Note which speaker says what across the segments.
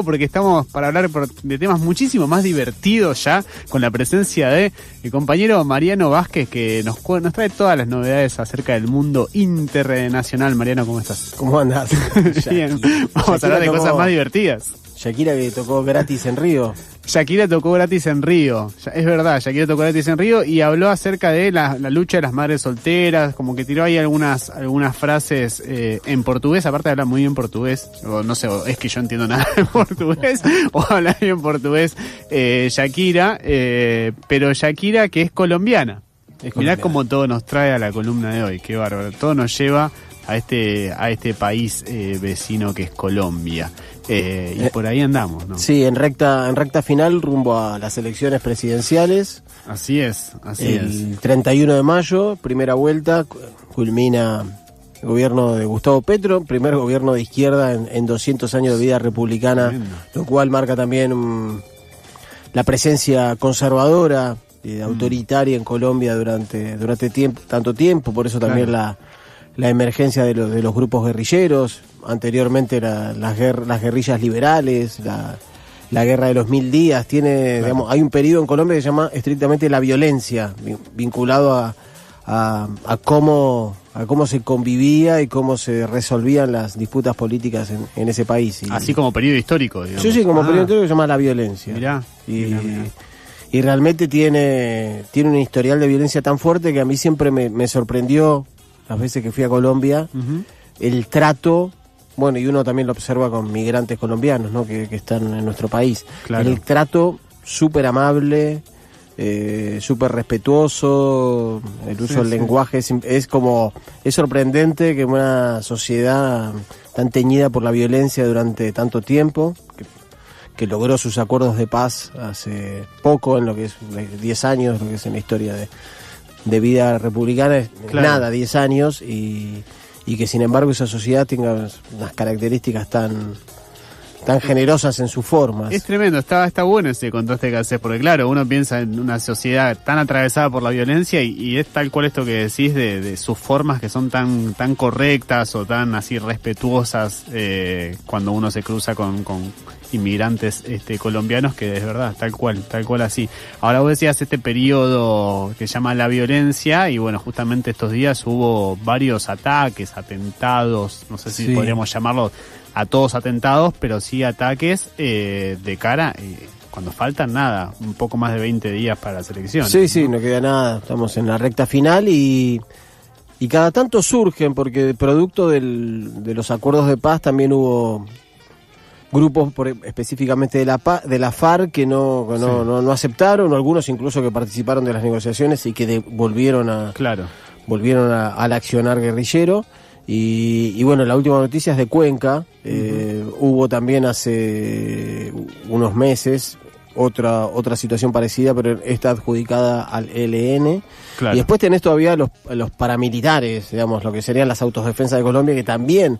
Speaker 1: porque estamos para hablar de temas muchísimo más divertidos ya, con la presencia de el compañero Mariano Vázquez, que nos trae todas las novedades acerca del mundo internacional. Mariano, ¿cómo estás?
Speaker 2: ¿Cómo andás?
Speaker 1: Bien, vamos a hablar de cosas más divertidas.
Speaker 2: Shakira, que tocó gratis en Río.
Speaker 1: Shakira tocó gratis en Río, es verdad, Shakira tocó gratis en Río y habló acerca de la lucha de las madres solteras, como que tiró ahí algunas frases en portugués, aparte de hablar muy bien portugués, o no sé, o es que yo entiendo nada de portugués, o habla bien portugués Shakira, pero Shakira que es colombiana. Mirá cómo todo nos trae a la columna de hoy, qué bárbaro, todo nos lleva a este país vecino que es Colombia. Y por ahí andamos, ¿no?
Speaker 2: Sí, en recta final rumbo a las elecciones presidenciales.
Speaker 1: Así es.
Speaker 2: El 31 de mayo, primera vuelta, culmina el gobierno de Gustavo Petro, primer gobierno de izquierda en 200 años de vida republicana. Tremendo. Lo cual marca también la presencia conservadora, autoritaria en Colombia durante tanto tiempo, por eso también la emergencia de los grupos guerrilleros, anteriormente las guerrillas liberales, la guerra de los 1000 días, digamos, hay un periodo en Colombia que se llama estrictamente la violencia, vinculado a cómo se convivía y cómo se resolvían las disputas políticas en ese país.
Speaker 1: Así como periodo histórico, digamos.
Speaker 2: Sí, como periodo histórico que se llama la violencia.
Speaker 1: Mirá.
Speaker 2: Y realmente tiene un historial de violencia tan fuerte que a mí siempre me sorprendió las veces que fui a Colombia, el trato, bueno, y uno también lo observa con migrantes colombianos, ¿no? que están en nuestro país. Claro. El trato súper amable, súper respetuoso, el uso del lenguaje es sorprendente que una sociedad tan teñida por la violencia durante tanto tiempo, que logró sus acuerdos de paz hace poco, en lo que es 10 años, lo que es en la historia de vida republicana, claro. Nada, 10 años, y que sin embargo esa sociedad tenga unas características tan generosas en sus formas. Es
Speaker 1: tremendo, está bueno ese contraste que haces, porque claro, uno piensa en una sociedad tan atravesada por la violencia y es tal cual esto que decís de sus formas que son tan correctas o tan así respetuosas cuando uno se cruza con inmigrantes colombianos, que es verdad, tal cual así. Ahora vos decías este periodo que se llama la violencia y bueno, justamente estos días hubo varios ataques, atentados, no sé si podríamos llamarlo a todos atentados, pero sí ataques de cara, cuando faltan nada, un poco más de 20 días para las elecciones.
Speaker 2: Sí, no queda nada, estamos en la recta final y cada tanto surgen, porque producto de los acuerdos de paz también hubo grupos específicamente de la FARC que no aceptaron, o algunos incluso que participaron de las negociaciones y que volvieron al accionar guerrillero. Y bueno, la última noticia es de Cuenca. Hubo también hace unos meses otra situación parecida, pero está adjudicada al ELN. Claro. Y después tenés todavía los paramilitares, digamos, lo que serían las autodefensas de Colombia, que también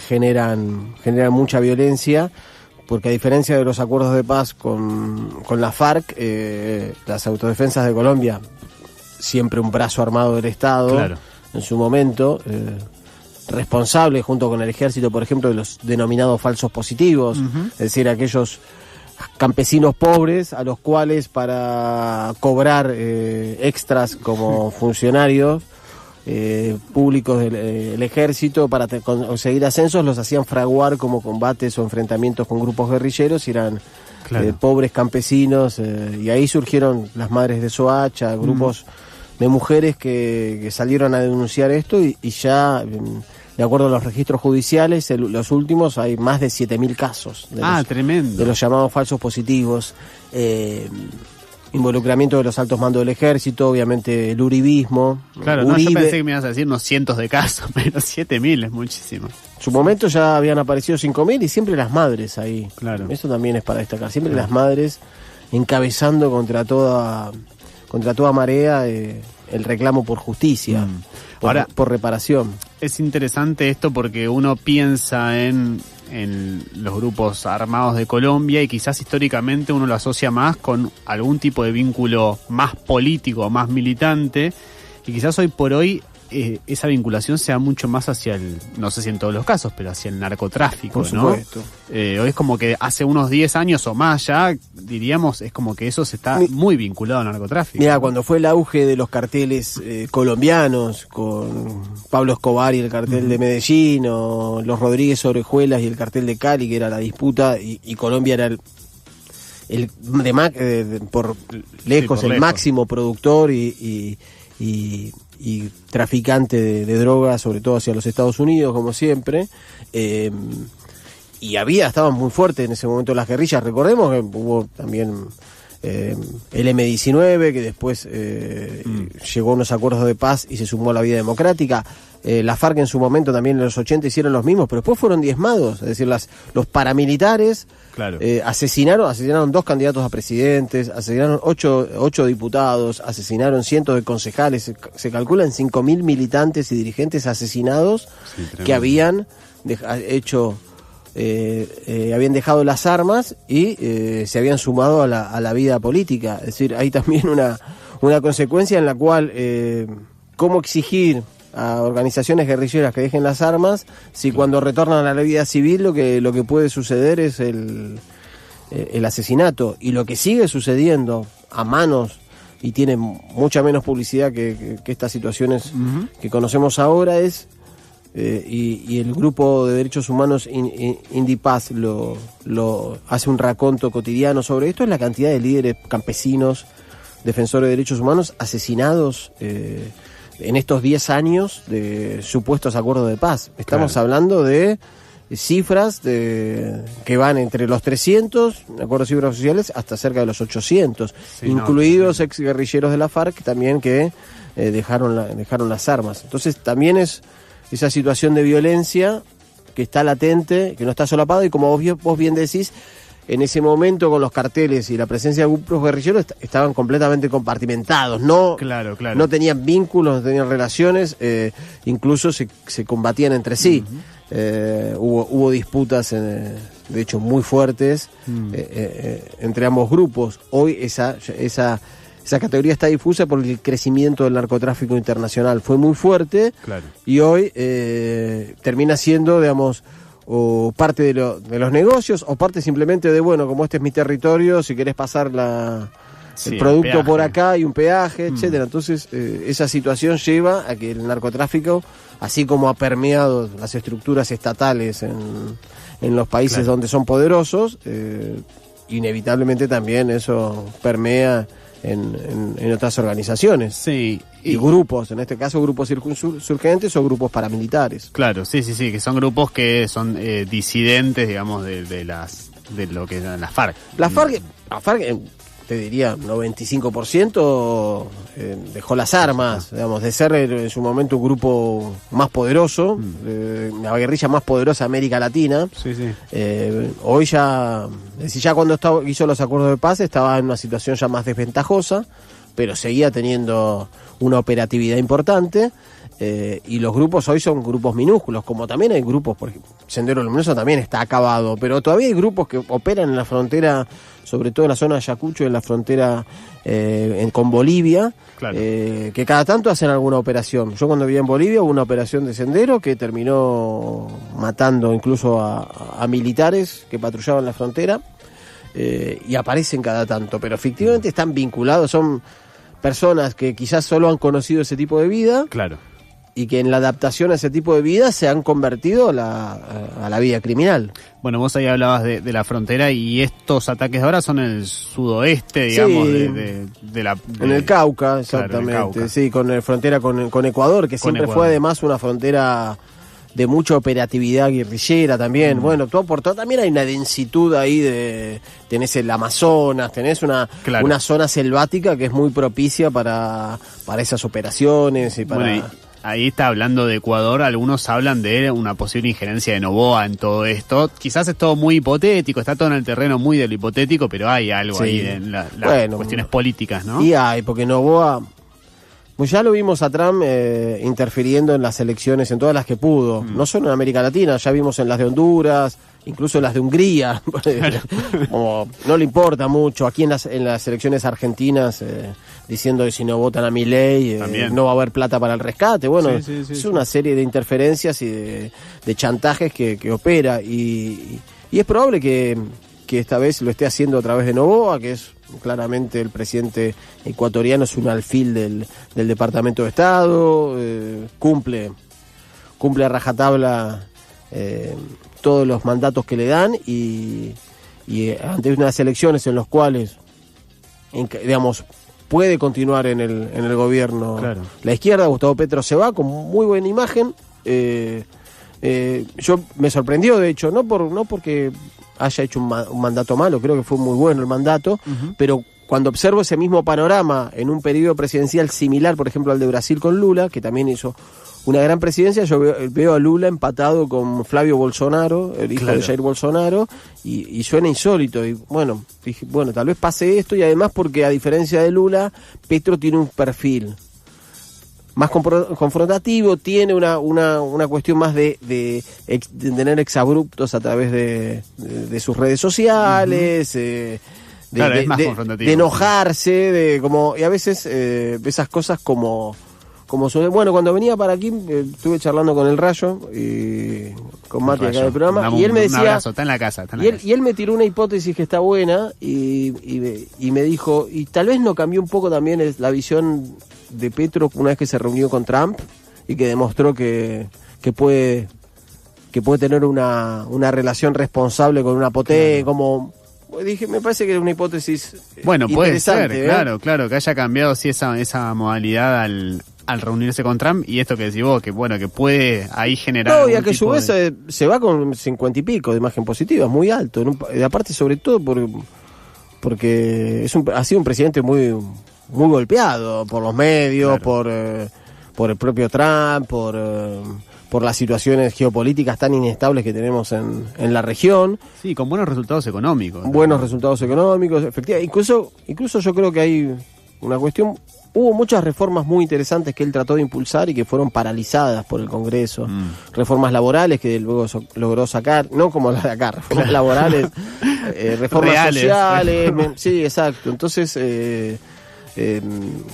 Speaker 2: generan mucha violencia, porque a diferencia de los acuerdos de paz con la FARC, las autodefensas de Colombia, siempre un brazo armado del Estado, claro. En su momento, responsable junto con el ejército, por ejemplo, de los denominados falsos positivos, es decir, aquellos campesinos pobres a los cuales para cobrar extras como funcionarios públicos del ejército, para conseguir ascensos, los hacían fraguar como combates o enfrentamientos con grupos guerrilleros, y eran pobres campesinos, y ahí surgieron las madres de Soacha, grupos de mujeres que salieron a denunciar esto, y ya, de acuerdo a los registros judiciales, los últimos, hay más de 7.000 casos
Speaker 1: tremendo.
Speaker 2: De los llamados falsos positivos, involucramiento de los altos mandos del ejército, obviamente el uribismo.
Speaker 1: Claro, yo pensé que me ibas a decir unos cientos de casos, pero 7.000 es muchísimo.
Speaker 2: En su momento ya habían aparecido 5.000 y siempre las madres ahí. Claro. Eso también es para destacar. Siempre las madres encabezando contra toda marea el reclamo por justicia, por reparación.
Speaker 1: Es interesante esto porque uno piensa en los grupos armados de Colombia y quizás históricamente uno lo asocia más con algún tipo de vínculo más político, más militante, y quizás hoy por hoy esa vinculación sea mucho más hacia el, no sé si en todos los casos, pero hacia el narcotráfico,
Speaker 2: por
Speaker 1: ¿no?
Speaker 2: supuesto.
Speaker 1: Hoy es como que hace unos 10 años o más ya, diríamos, es como que eso se está muy vinculado al narcotráfico.
Speaker 2: Mira, cuando fue el auge de los carteles colombianos, con Pablo Escobar y el cartel de Medellín, o los Rodríguez Orejuelas y el cartel de Cali, que era la disputa, y Colombia era por lejos el máximo productor y traficante de drogas, sobre todo hacia los Estados Unidos, como siempre. Y estaban muy fuertes en ese momento las guerrillas. Recordemos que hubo también el M-19, que después llegó a unos acuerdos de paz y se sumó a la vida democrática. La FARC en su momento también en los 80 hicieron los mismos, pero después fueron diezmados. Es decir, los paramilitares asesinaron 2 candidatos a presidentes, asesinaron 8 diputados, asesinaron cientos de concejales. Se calculan 5.000 militantes y dirigentes asesinados que habían habían dejado las armas y se habían sumado a la vida política. Es decir, hay también una consecuencia en la cual cómo exigir a organizaciones guerrilleras que dejen las armas si cuando retornan a la vida civil lo que puede suceder es el asesinato. Y lo que sigue sucediendo a manos, y tiene mucha menos publicidad que estas situaciones que conocemos ahora, es y el grupo de derechos humanos Indipaz lo hace un raconto cotidiano sobre esto, es la cantidad de líderes campesinos, defensores de derechos humanos asesinados en estos 10 años de supuestos acuerdos de paz. Estamos hablando de cifras que van entre los 300, de acuerdo a cifras oficiales, hasta cerca de los 800, incluidos ex guerrilleros de la FARC también que dejaron las armas. Entonces también es esa situación de violencia que está latente, que no está solapada, y como vos bien decís, en ese momento con los carteles y la presencia de grupos guerrilleros estaban completamente compartimentados, no tenían vínculos, no tenían relaciones, incluso se combatían entre sí. Hubo disputas, de hecho muy fuertes, entre ambos grupos. Hoy esa categoría está difusa por el crecimiento del narcotráfico internacional. Fue muy fuerte y hoy termina siendo, digamos, o parte de los negocios, o parte simplemente de, bueno, como este es mi territorio, si querés pasar el producto por acá y un peaje, etcétera. Entonces esa situación lleva a que el narcotráfico, así como ha permeado las estructuras estatales en los países donde son poderosos, inevitablemente también eso permea en otras organizaciones. Sí. Y grupos, en este caso grupos insurgentes o grupos paramilitares.
Speaker 1: Claro, sí, que son grupos que son disidentes, digamos, de lo que eran las FARC.
Speaker 2: La FARC, te diría, 95% dejó las armas, digamos, de ser en su momento un grupo más poderoso, la guerrilla más poderosa de América Latina. Hoy ya cuando hizo los acuerdos de paz estaba en una situación ya más desventajosa, pero seguía teniendo una operatividad importante, y los grupos hoy son grupos minúsculos, como también hay grupos, por ejemplo, Sendero Luminoso también está acabado, pero todavía hay grupos que operan en la frontera, sobre todo en la zona de Ayacucho, en la frontera con Bolivia, que cada tanto hacen alguna operación. Yo cuando vivía en Bolivia hubo una operación de Sendero que terminó matando incluso a militares que patrullaban la frontera, y aparecen cada tanto, pero efectivamente están vinculados, son personas que quizás solo han conocido ese tipo de vida, y que en la adaptación a ese tipo de vida se han convertido a la vida criminal.
Speaker 1: Bueno, vos ahí hablabas de la frontera, y estos ataques de ahora son en el sudoeste, digamos,
Speaker 2: en el Cauca, exactamente, el Cauca. Sí, con frontera con Ecuador, que siempre fue además una frontera de mucha operatividad guerrillera también. Bueno, todo por todo también hay una densitud ahí tenés el Amazonas, tenés una zona selvática que es muy propicia para esas operaciones y para...
Speaker 1: Bueno, ahí está hablando de Ecuador, algunos hablan de una posible injerencia de Noboa en todo esto. Quizás es todo muy hipotético, está todo en el terreno muy de lo hipotético, pero hay algo ahí en las cuestiones políticas, ¿no?
Speaker 2: Y hay, porque Noboa... Pues ya lo vimos a Trump interfiriendo en las elecciones, en todas las que pudo. No solo en América Latina, ya vimos en las de Honduras, incluso en las de Hungría. Como no le importa mucho. Aquí en las elecciones argentinas, diciendo que si no votan a Milei, no va a haber plata para el rescate. Bueno, es una serie de interferencias y de chantajes que opera. Y es probable que esta vez lo esté haciendo a través de Noboa, que es claramente el presidente ecuatoriano, es un alfil del Departamento de Estado, cumple a rajatabla todos los mandatos que le dan y ante unas elecciones en las cuales, digamos, puede continuar en el gobierno. Claro. La izquierda, Gustavo Petro se va con muy buena imagen. Yo me sorprendió, de hecho, no porque haya hecho un mandato malo, creo que fue muy bueno el mandato, pero cuando observo ese mismo panorama en un periodo presidencial similar, por ejemplo, al de Brasil con Lula, que también hizo una gran presidencia, yo veo a Lula empatado con Flavio Bolsonaro, el hijo de Jair Bolsonaro, y suena insólito. Y bueno, dije, tal vez pase esto, y además porque a diferencia de Lula, Petro tiene un perfil más confrontativo, tiene una cuestión más de tener exabruptos a través de sus redes sociales,
Speaker 1: es más confrontativo,
Speaker 2: de enojarse, y a veces esas cosas como bueno, cuando venía para aquí estuve charlando con el Rayo y con Mati acá del programa, y él me decía,
Speaker 1: un abrazo, está en la casa,
Speaker 2: y él me tiró una hipótesis que está buena y me dijo, y tal vez no cambió un poco también la visión de Petro una vez que se reunió con Trump y que demostró que puede tener una relación responsable con una potencia, como dije, me parece que es una hipótesis
Speaker 1: puede ser, claro, que haya cambiado esa modalidad al reunirse con Trump, y esto que decís vos, que puede ahí generar...
Speaker 2: y a que a su vez se va con 50 y pico de imagen positiva, muy alto, aparte sobre todo porque ha sido un presidente muy golpeado por los medios, por el propio Trump, por las situaciones geopolíticas tan inestables que tenemos en la región.
Speaker 1: Sí, con buenos resultados económicos.
Speaker 2: Efectivamente. Incluso yo creo que hay una cuestión. Hubo muchas reformas muy interesantes que él trató de impulsar y que fueron paralizadas por el Congreso. Reformas laborales que luego logró sacar, no como las de acá, reformas laborales, reformas reales, sociales. Sí, exacto. Entonces,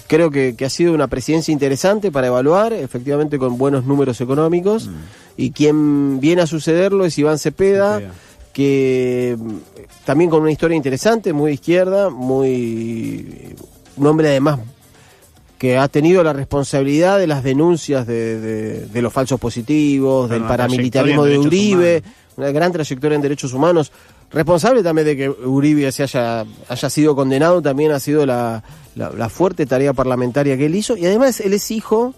Speaker 2: creo que ha sido una presidencia interesante para evaluar, efectivamente con buenos números económicos. Y quien viene a sucederlo es Iván Cepeda, que también con una historia interesante, muy de izquierda, un hombre además que ha tenido la responsabilidad de las denuncias de los falsos positivos, del paramilitarismo de Uribe, una gran trayectoria en derechos humanos, responsable también de que Uribe haya sido condenado, también ha sido la fuerte tarea parlamentaria que él hizo, y además él es hijo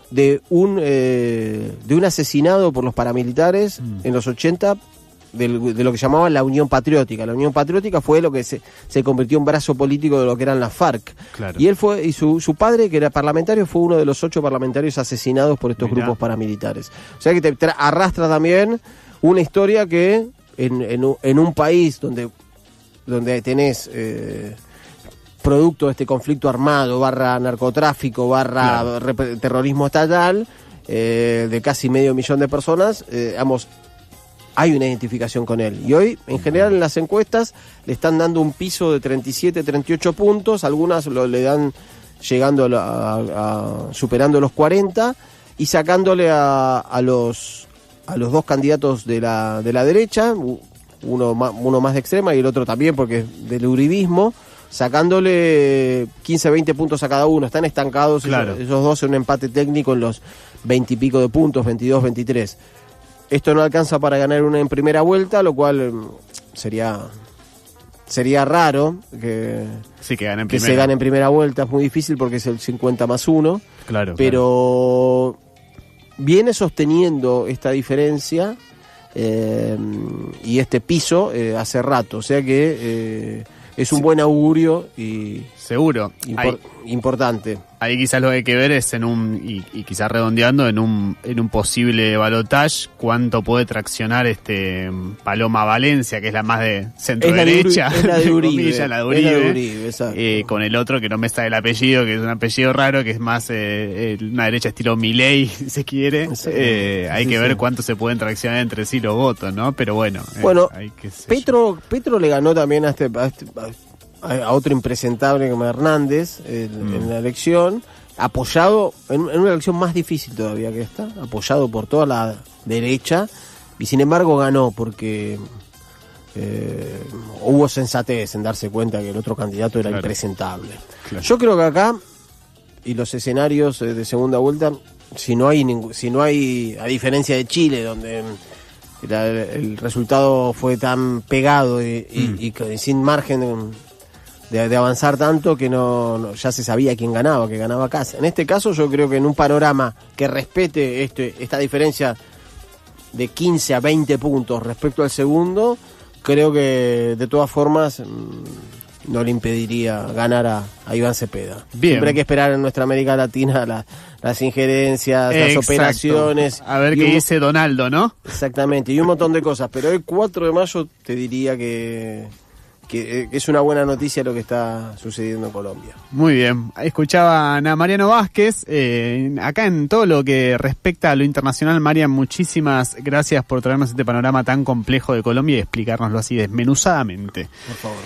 Speaker 2: de un asesinado por los paramilitares en los 80, de lo que llamaban la Unión Patriótica. La Unión Patriótica fue lo que se convirtió en brazo político de lo que eran las FARC. Claro. Y él y su padre, que era parlamentario, fue uno de los 8 parlamentarios asesinados por estos grupos paramilitares. O sea que te arrastra también una historia que en un país donde tenés producto de este conflicto armado, / narcotráfico, / terrorismo estatal, de casi 500.000 de personas, hay una identificación con él. Y hoy, en general, en las encuestas le están dando un piso de 37, 38 puntos, algunas le dan llegando superando los 40 y sacándole a los 2 candidatos de la derecha, uno más de extrema y el otro también porque es del uribismo, sacándole 15, 20 puntos a cada uno. Están estancados esos dos en un empate técnico en los 20 y pico de puntos, 22, 23. Esto no alcanza para ganar una en primera vuelta, lo cual sería raro que se gane en primera vuelta. Es muy difícil porque es el 50+1. Pero viene sosteniendo esta diferencia y este piso hace rato. O sea que es un buen augurio y
Speaker 1: seguro
Speaker 2: importante.
Speaker 1: Ahí quizás lo que hay que ver es y quizás redondeando en un posible balotage, cuánto puede traccionar Paloma Valencia, que es la más de centro derecha,
Speaker 2: es la de Uribe,
Speaker 1: la de Uribe,
Speaker 2: exacto.
Speaker 1: Con el otro que no me sale el apellido, que es un apellido raro, que es más una derecha estilo Milei, si se quiere. Hay que ver cuánto se pueden traccionar entre sí los votos, ¿no? Pero bueno, hay que
Speaker 2: Petro le ganó también a otro impresentable como Hernández en la elección, apoyado en una elección más difícil todavía que esta, apoyado por toda la derecha, y sin embargo ganó porque hubo sensatez en darse cuenta que el otro candidato era impresentable. Claro. Yo creo que acá, y los escenarios de segunda vuelta, si no hay, a diferencia de Chile, donde el resultado fue tan pegado y sin margen de avanzar tanto que no ya se sabía quién ganaba, que ganaba Kast. En este caso yo creo que en un panorama que respete esta diferencia de 15 a 20 puntos respecto al segundo, creo que de todas formas no le impediría ganar a Iván Cepeda.
Speaker 1: Bien.
Speaker 2: Siempre hay que esperar en nuestra América Latina las injerencias, las operaciones.
Speaker 1: A ver qué dice Donaldo, ¿no?
Speaker 2: Exactamente, y un montón de cosas. Pero el 4 de mayo te diría que es una buena noticia lo que está sucediendo en Colombia.
Speaker 1: Muy bien, escuchaban a Mariano Vázquez, acá en todo lo que respecta a lo internacional. Marian, muchísimas gracias por traernos este panorama tan complejo de Colombia y explicárnoslo así desmenuzadamente.
Speaker 2: Por favor.